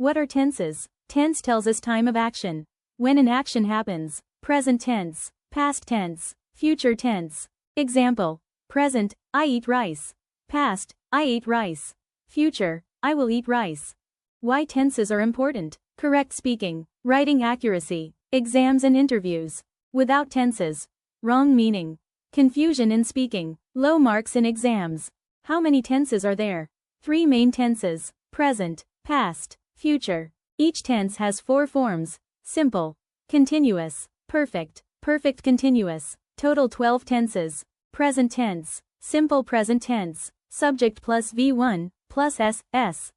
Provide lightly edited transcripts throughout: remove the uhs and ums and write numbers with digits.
What are tenses? Tense tells us time of action. When an action happens. Present tense, past tense, future tense. Example. Present, I eat rice. Past, I ate rice. Future, I will eat rice. Why tenses are important? Correct speaking, writing accuracy, exams and interviews. Without tenses. Wrong meaning. Confusion in speaking, low marks in exams. How many tenses are there? 3 main tenses: present, past, future. Each tense has 4 forms: simple, continuous, perfect, perfect continuous. Total 12 tenses. Present tense, simple present tense, subject plus V1, plus S.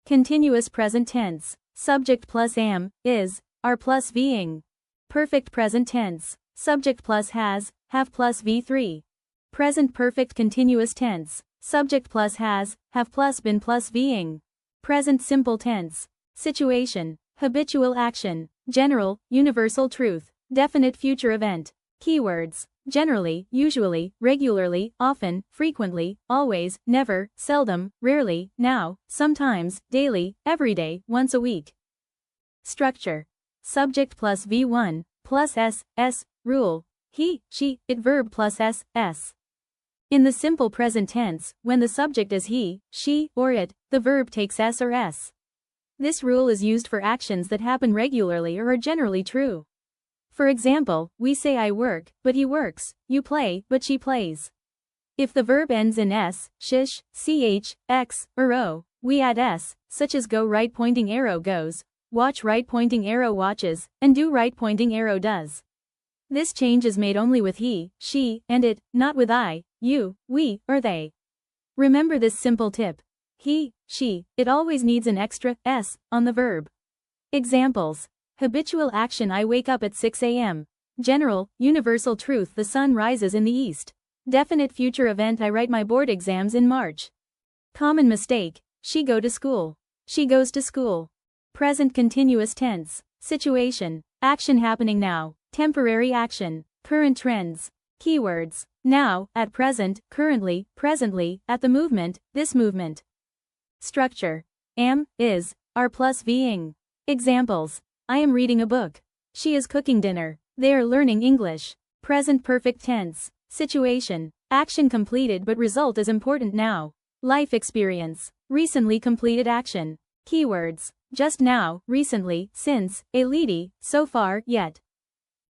Continuous present tense, subject plus am, is, are plus being. Perfect present tense, subject plus has, have plus V3. Present perfect continuous tense, subject plus has, have plus been plus being. Present simple tense, situation, habitual action, general, universal truth, definite future event. Keywords: generally, usually, regularly, often, frequently, always, never, seldom, rarely, now, sometimes, daily, everyday, once a week. Structure: subject plus V1, plus S, rule, he, she, it verb plus S. In the simple present tense, when the subject is he, she, or it, the verb takes S or S. This rule is used for actions that happen regularly or are generally true. For example, we say I work, but he works, you play, but she plays. If the verb ends in S, sh, ch, x, or o, we add S, such as go right pointing arrow goes, watch right pointing arrow watches, and do right pointing arrow does. This change is made only with he, she, and it, not with I, you, we, or they. Remember this simple tip. He, she, it always needs an extra S on the verb. Examples. Habitual action: I wake up at 6 a.m. General, universal truth: the sun rises in the east. Definite future event: I write my board exams in March. Common mistake: she go to school. She goes to school. Present continuous tense, situation, action happening now, temporary action, current trends. Keywords: now, at present, currently, presently, at the movement, this movement. Structure: am, is, are plus being. Examples: I am reading a book. She is cooking dinner. They are learning English. Present perfect tense, situation, action completed but result is important now. Life experience, recently completed action. Keywords: just now, recently, since, a lady, so far, yet.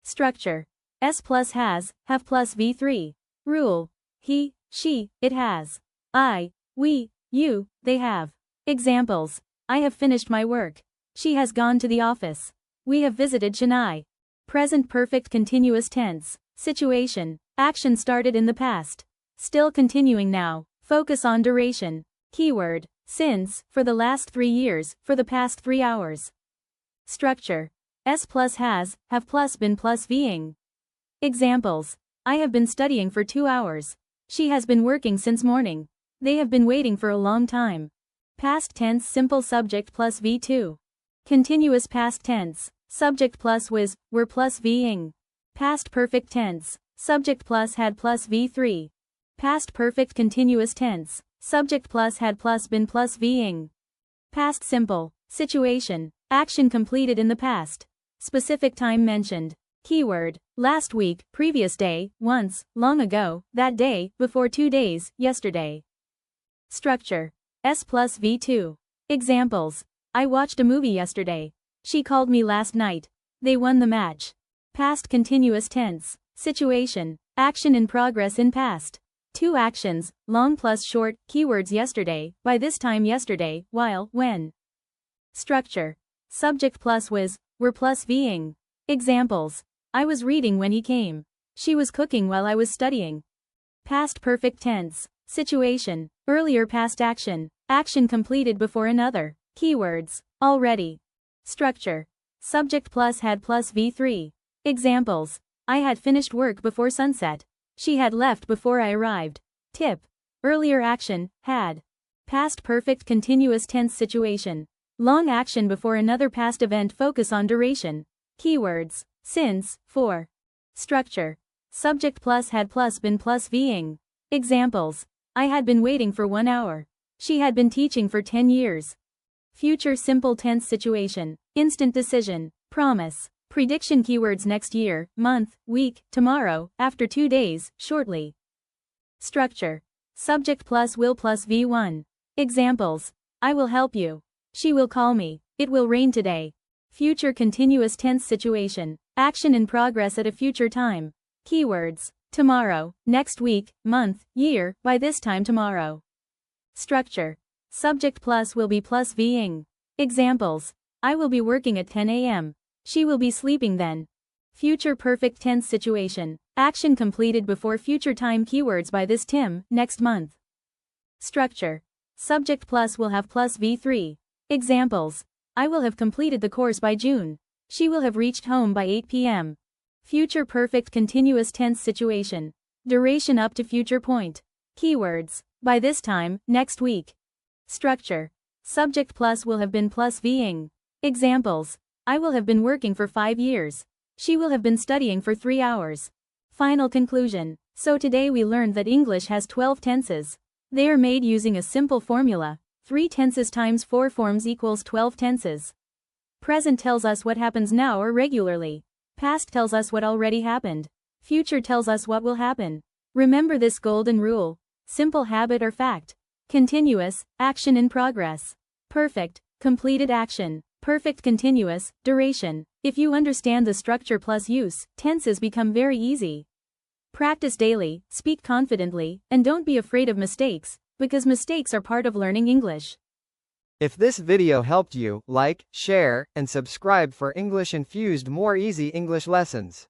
Structure: S plus has, have plus V3. Rule: he, she, it has. I, we, you, they have. Examples: I have finished my work. She has gone to the office. We have visited Chennai. Present perfect continuous tense, situation, action started in the past. Still continuing now, focus on duration. Keyword: since, for the last 3 years, for the past 3 hours. Structure: S plus has, have plus been plus being. Examples: I have been studying for 2 hours. She has been working since morning. They have been waiting for a long time. Past tense simple subject plus V2. Continuous past tense, subject plus was, were plus being. Past perfect tense, subject plus had plus V3. Past perfect continuous tense, subject plus had plus been plus being. Past simple, situation, action completed in the past. Specific time mentioned. Keyword: last week, previous day, once, long ago, that day, before 2 days, yesterday. Structure: S plus V2. Examples: I watched a movie yesterday. She called me last night. They won the match. Past continuous tense, situation, action in progress in past. 2 actions, long plus short, keywords: yesterday, by this time yesterday, while, when. Structure: subject plus was, were plus being. Examples: I was reading when he came. She was cooking while I was studying. Past perfect tense, situation, earlier past action, action completed before another. Keywords: already. Structure: subject plus had plus V3. Examples: I had finished work before sunset. She had left before I arrived. Tip: earlier action, had. Past perfect continuous tense situation. Long action before another past event. Focus on duration. Keywords: since, for. Structure: subject plus had plus been plus being. Examples: I had been waiting for 1 hour. She had been teaching for 10 years. Future simple tense situation. Instant decision. Promise. Prediction keywords next year, month, week, tomorrow, after 2 days, shortly. Structure. Subject plus will plus V1. Examples. I will help you. She will call me. It will rain today. Future continuous tense situation. Action in progress at a future time. Keywords. Tomorrow, next week, month, year, by this time tomorrow. Structure. Subject plus will be plus V-ing. Examples. I will be working at 10 a.m. She will be sleeping then. Future perfect tense situation. Action completed before future time keywords by this Tim, next month. Structure. Subject plus will have plus V3. Examples. I will have completed the course by June. She will have reached home by 8 p.m. Future perfect continuous tense situation. Duration up to future point. Keywords. By this time, next week. Structure. Subject plus will have been plus V-ing. Examples. I will have been working for 5 years. She will have been studying for 3 hours. Final conclusion. So today we learned that English has 12 tenses. They are made using a simple formula. 3 tenses times 4 forms equals 12 tenses. Present tells us what happens now or regularly. Past tells us what already happened. Future tells us what will happen. Remember this golden rule. Simple habit or fact. Continuous, action in progress. Perfect, completed action. Perfect continuous, duration. If you understand the structure plus use, tenses become very easy. Practice daily, speak confidently, and don't be afraid of mistakes, because mistakes are part of learning English. If this video helped you, like, share, and subscribe for English Infused more easy English lessons.